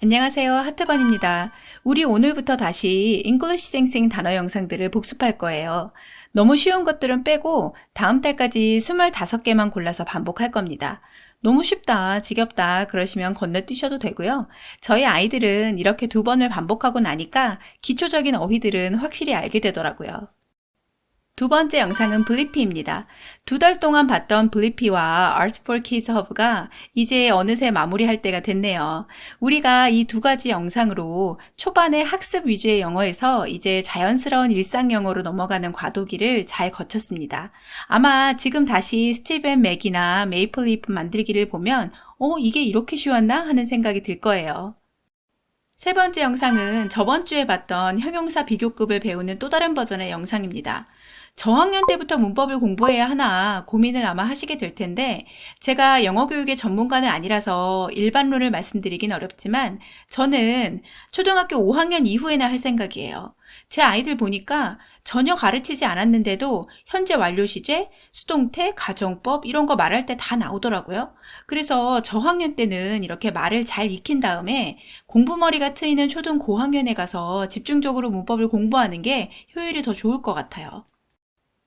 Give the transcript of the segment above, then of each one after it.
안녕하세요. 하트건입니다. 우리 오늘부터 다시 잉글리시 쌩쌩 단어 영상들을 복습할 거예요. 너무 쉬운 것들은 빼고 다음 달까지 25개만 골라서 반복할 겁니다. 너무 쉽다, 지겹다 그러시면 건너뛰셔도 되고요. 저희 아이들은 이렇게 2번을 반복하고 나니까 기초적인 어휘들은 확실히 알게 되더라고요. 두 번째 영상은 블리피입니다. 2달 동안 봤던 블리피와 Art for Kids Hub가 이제 어느새 마무리할 때가 됐네요. 우리가 이 두 가지 영상으로 초반에 학습 위주의 영어에서 이제 자연스러운 일상 영어로 넘어가는 과도기를 잘 거쳤습니다. 아마 지금 다시 스티븐 맥이나 메이플 리프 만들기를 보면 이게 이렇게 쉬웠나? 하는 생각이 들 거예요. 세 번째 영상은 저번 주에 봤던 형용사 비교급을 배우는 또 다른 버전의 영상입니다. 저학년 때부터 문법을 공부해야 하나 고민을 아마 하시게 될 텐데 제가 영어 교육의 전문가는 아니라서 일반론을 말씀드리긴 어렵지만 저는 초등학교 5학년 이후에나 할 생각이에요. 제 아이들 보니까 전혀 가르치지 않았는데도 현재 완료 시제, 수동태, 가정법 이런 거 말할 때 다 나오더라고요. 그래서 저학년 때는 이렇게 말을 잘 익힌 다음에 공부머리가 트이는 초등 고학년에 가서 집중적으로 문법을 공부하는 게 효율이 더 좋을 것 같아요.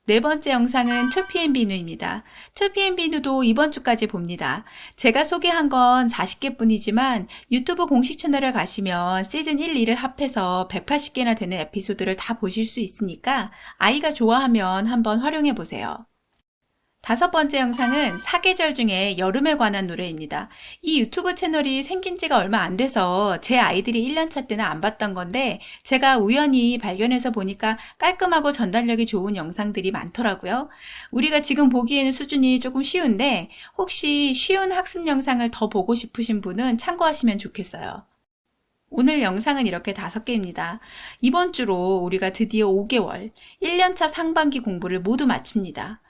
네 번째 영상은 2PM비누입니다. 2PM비누도 이번 주까지 봅니다. 제가 소개한 건 40개 뿐이지만 유튜브 공식 채널에 가시면 시즌 1, 2를 합해서 180개나 되는 에피소드를 다 보실 수 있으니까 아이가 좋아하면 한번 활용해 보세요. 다섯 번째 영상은 사계절 중에 여름에 관한 노래입니다. 이 유튜브 채널이 생긴 지가 얼마 안 돼서 제 아이들이 1년차 때는 안 봤던 건데 제가 우연히 발견해서 보니까 깔끔하고 전달력이 좋은 영상들이 많더라고요. 우리가 지금 보기에는 수준이 조금 쉬운데 혹시 쉬운 학습 영상을 더 보고 싶으신 분은 참고하시면 좋겠어요. 오늘 영상은 이렇게 5개입니다. 이번 주로 우리가 드디어 5개월, 1년차 상반기 공부를 모두 마칩니다.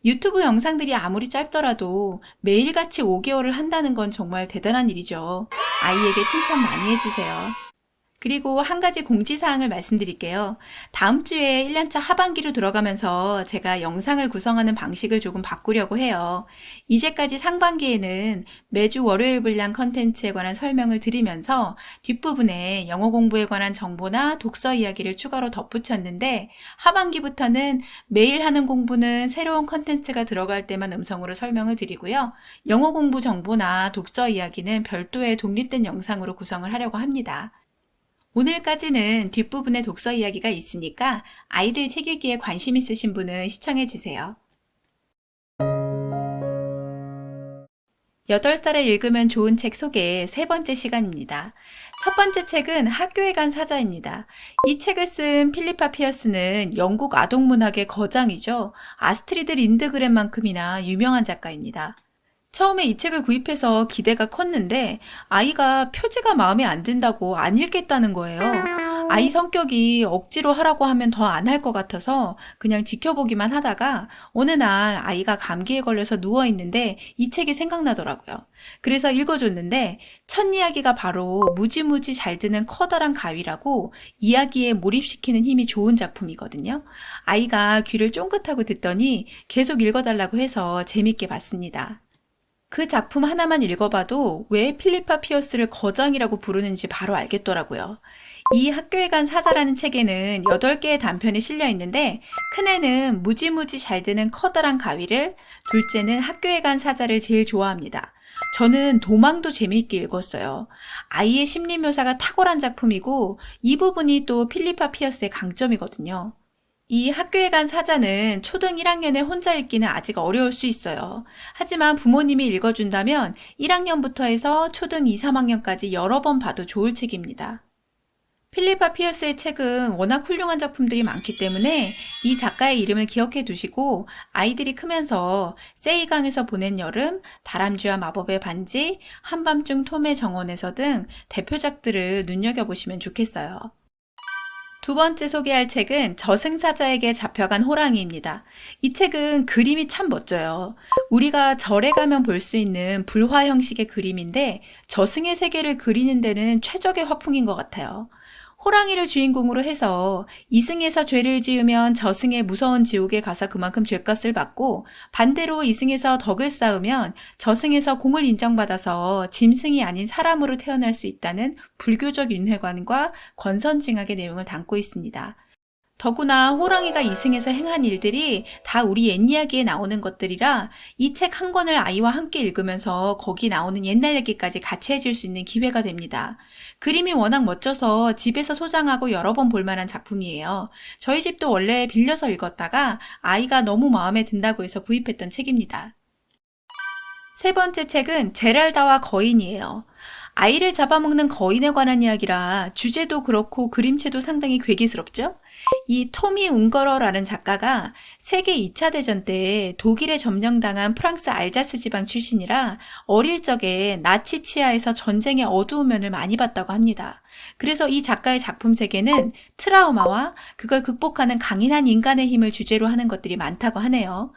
유튜브 영상들이 아무리 짧더라도 매일같이 5개월을 한다는 건 정말 대단한 일이죠. 아이에게 칭찬 많이 해주세요. 그리고 한 가지 공지사항을 말씀드릴게요. 다음 주에 1년차 하반기로 들어가면서 제가 영상을 구성하는 방식을 조금 바꾸려고 해요. 이제까지 상반기에는 매주 월요일 분량 컨텐츠에 관한 설명을 드리면서 뒷부분에 영어 공부에 관한 정보나 독서 이야기를 추가로 덧붙였는데 하반기부터는 매일 하는 공부는 새로운 컨텐츠가 들어갈 때만 음성으로 설명을 드리고요. 영어 공부 정보나 독서 이야기는 별도의 독립된 영상으로 구성을 하려고 합니다. 오늘까지는 뒷부분에 독서 이야기가 있으니까 아이들 책 읽기에 관심 있으신 분은 시청해주세요. 8살에 읽으면 좋은 책 소개 세 번째 시간입니다. 첫 번째 책은 학교에 간 사자입니다. 이 책을 쓴 필리파 피어스는 영국 아동문학의 거장이죠. 아스트리드 린드그렌만큼이나 유명한 작가입니다. 처음에 이 책을 구입해서 기대가 컸는데 아이가 표지가 마음에 안 든다고 안 읽겠다는 거예요. 아이 성격이 억지로 하라고 하면 더 안 할 것 같아서 그냥 지켜보기만 하다가 어느 날 아이가 감기에 걸려서 누워있는데 이 책이 생각나더라고요. 그래서 읽어줬는데 첫 이야기가 바로 무지무지 잘 드는 커다란 가위라고 이야기에 몰입시키는 힘이 좋은 작품이거든요. 아이가 귀를 쫑긋하고 듣더니 계속 읽어달라고 해서 재밌게 봤습니다. 그 작품 하나만 읽어봐도 왜 필리파 피어스를 거장이라고 부르는지 바로 알겠더라고요. 이 학교에 간 사자라는 책에는 8개의 단편이 실려 있는데 큰애는 무지무지 잘 드는 커다란 가위를, 둘째는 학교에 간 사자를 제일 좋아합니다. 저는 도망도 재미있게 읽었어요. 아이의 심리 묘사가 탁월한 작품이고 이 부분이 또 필리파 피어스의 강점이거든요. 이 학교에 간 사자는 초등 1학년에 혼자 읽기는 아직 어려울 수 있어요. 하지만 부모님이 읽어준다면 1학년부터 해서 초등 2, 3학년까지 여러 번 봐도 좋을 책입니다. 필리파 피어스의 책은 워낙 훌륭한 작품들이 많기 때문에 이 작가의 이름을 기억해 두시고 아이들이 크면서 세이강에서 보낸 여름, 다람쥐와 마법의 반지, 한밤중 톰의 정원에서 등 대표작들을 눈여겨보시면 좋겠어요. 두 번째 소개할 책은 저승사자에게 잡혀간 호랑이입니다. 이 책은 그림이 참 멋져요. 우리가 절에 가면 볼 수 있는 불화 형식의 그림인데 저승의 세계를 그리는 데는 최적의 화풍인 것 같아요. 호랑이를 주인공으로 해서 이승에서 죄를 지으면 저승의 무서운 지옥에 가서 그만큼 죄값을 받고, 반대로 이승에서 덕을 쌓으면 저승에서 공을 인정받아서 짐승이 아닌 사람으로 태어날 수 있다는 불교적 윤회관과 권선징악의 내용을 담고 있습니다. 더구나 호랑이가 이승에서 행한 일들이 다 우리 옛이야기에 나오는 것들이라 이 책 한 권을 아이와 함께 읽으면서 거기 나오는 옛날 얘기까지 같이 해줄 수 있는 기회가 됩니다. 그림이 워낙 멋져서 집에서 소장하고 여러 번 볼 만한 작품이에요. 저희 집도 원래 빌려서 읽었다가 아이가 너무 마음에 든다고 해서 구입했던 책입니다. 세 번째 책은 제랄다와 거인이에요. 아이를 잡아먹는 거인에 관한 이야기라 주제도 그렇고 그림체도 상당히 괴기스럽죠? 이 토미 웅거러라는 작가가 세계 2차 대전 때 독일에 점령당한 프랑스 알자스 지방 출신이라 어릴 적에 나치 치하에서 전쟁의 어두운 면을 많이 봤다고 합니다. 그래서 이 작가의 작품 세계는 트라우마와 그걸 극복하는 강인한 인간의 힘을 주제로 하는 것들이 많다고 하네요.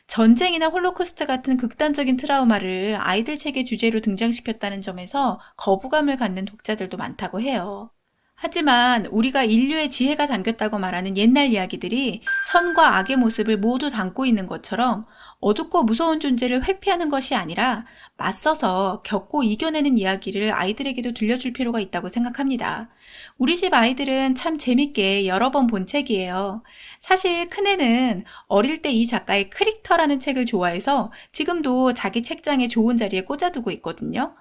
전쟁이나 홀로코스트 같은 극단적인 트라우마를 아이들 책의 주제로 등장시켰다는 점에서 거부감을 갖는 독자들도 많다고 해요. 하지만 우리가 인류의 지혜가 담겼다고 말하는 옛날 이야기들이 선과 악의 모습을 모두 담고 있는 것처럼 어둡고 무서운 존재를 회피하는 것이 아니라 맞서서 겪고 이겨내는 이야기를 아이들에게도 들려줄 필요가 있다고 생각합니다. 우리 집 아이들은 참 재밌게 여러 번 본 책이에요. 사실 큰애는 어릴 때 이 작가의 크릭터라는 책을 좋아해서 지금도 자기 책장에 좋은 자리에 꽂아두고 있거든요.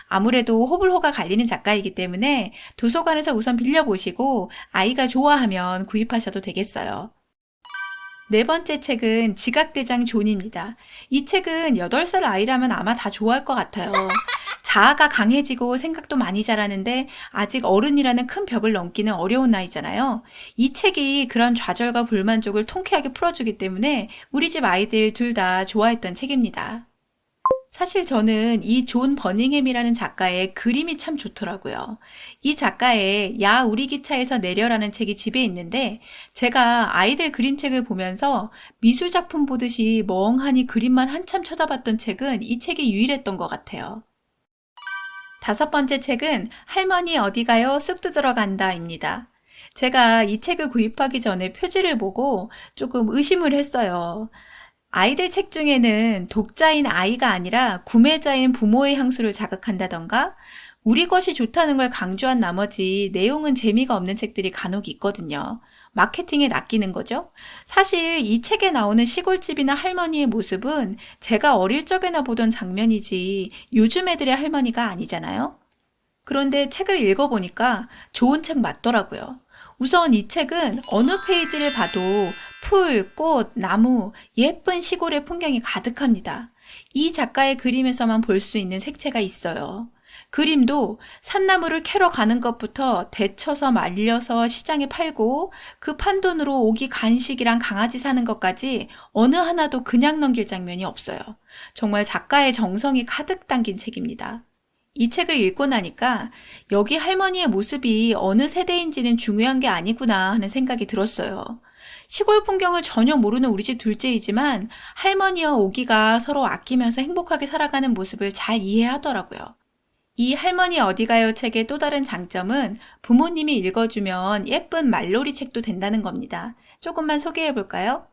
아무래도 호불호가 갈리는 작가이기 때문에 도서관에서 우선 빌려보시고 아이가 좋아하면 구입하셔도 되겠어요. 네 번째 책은 지각대장 존입니다. 이 책은 8살 아이라면 아마 다 좋아할 것 같아요. 자아가 강해지고 생각도 많이 자라는데 아직 어른이라는 큰 벽을 넘기는 어려운 나이잖아요. 이 책이 그런 좌절과 불만족을 통쾌하게 풀어주기 때문에 우리 집 아이들 둘 다 좋아했던 책입니다. 사실 저는 이 존 버닝햄이라는 작가의 그림이 참 좋더라고요. 이 작가의 야 우리 기차에서 내려라는 책이 집에 있는데 제가 아이들 그림책을 보면서 미술작품 보듯이 멍하니 그림만 한참 쳐다봤던 책은 이 책이 유일했던 것 같아요. 다섯 번째 책은 할머니 어디 가요? 쑥 뜯으러 간다입니다. 제가 이 책을 구입하기 전에 표지를 보고 조금 의심을 했어요. 아이들 책 중에는 독자인 아이가 아니라 구매자인 부모의 향수를 자극한다던가 우리 것이 좋다는 걸 강조한 나머지 내용은 재미가 없는 책들이 간혹 있거든요. 마케팅에 낚이는 거죠. 사실 이 책에 나오는 시골집이나 할머니의 모습은 제가 어릴 적에나 보던 장면이지 요즘 애들의 할머니가 아니잖아요. 그런데 책을 읽어보니까 좋은 책 맞더라고요. 우선 이 책은 어느 페이지를 봐도 풀, 꽃, 나무, 예쁜 시골의 풍경이 가득합니다. 이 작가의 그림에서만 볼 수 있는 색채가 있어요. 그림도 산나물을 캐러 가는 것부터 데쳐서 말려서 시장에 팔고 그 판돈으로 오기 간식이랑 강아지 사는 것까지 어느 하나도 그냥 넘길 장면이 없어요. 정말 작가의 정성이 가득 담긴 책입니다. 이 책을 읽고 나니까 여기 할머니의 모습이 어느 세대인지는 중요한 게 아니구나 하는 생각이 들었어요. 시골 풍경을 전혀 모르는 우리 집 둘째이지만 할머니와 오기가 서로 아끼면서 행복하게 살아가는 모습을 잘 이해하더라고요. 이 할머니 어디 가요 책의 또 다른 장점은 부모님이 읽어주면 예쁜 말놀이 책도 된다는 겁니다. 조금만 소개해 볼까요?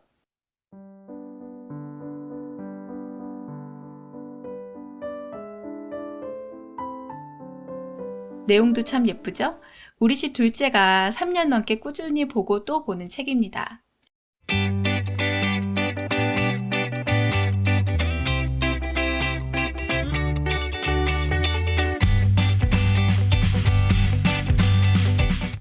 내용도 참 예쁘죠? 우리 집 둘째가 3년 넘게 꾸준히 보고 또 보는 책입니다.